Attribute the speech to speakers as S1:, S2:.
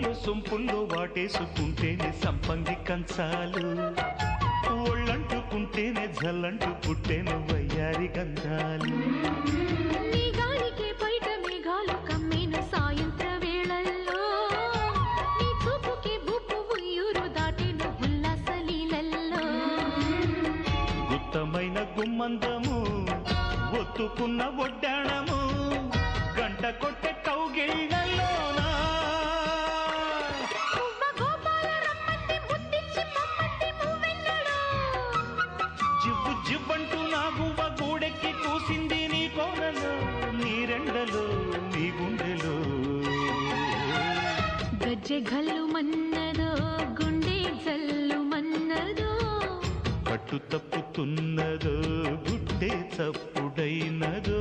S1: సొంపుల్లో సొంపుల్లో వాటేసుకుంటేనే సంపంగి కంచాలు ఒళ్ళంటుకుంటేనే జల్లంటు పుట్టేను వయ్యారి గంధాలు
S2: నీ గాలికే బయట మేఘాలు కమ్మేను సాయంత్ర వేళల్లో నీ చూపుకే బుప్పు ఉయ్యూరు దాటేను ఉల్లాస లీలల్లో
S1: గుత్తమైన గుమ్మందము ఒత్తుకున్న ఒడ్డాణము గంట కొట్టే కౌగిళ్ళలోనా జివ్వు జివ్వంటూ నా గువ్వ గూడెక్కి కూసింది నీ కోనలో నీ రెండలో నీ గుండెలో
S2: గజ్జె గల్లు మన్నదో గుండె జల్లు మన్నదో
S1: పట్టు తప్పుతున్నదో గుడ్డే చప్పుడైనదో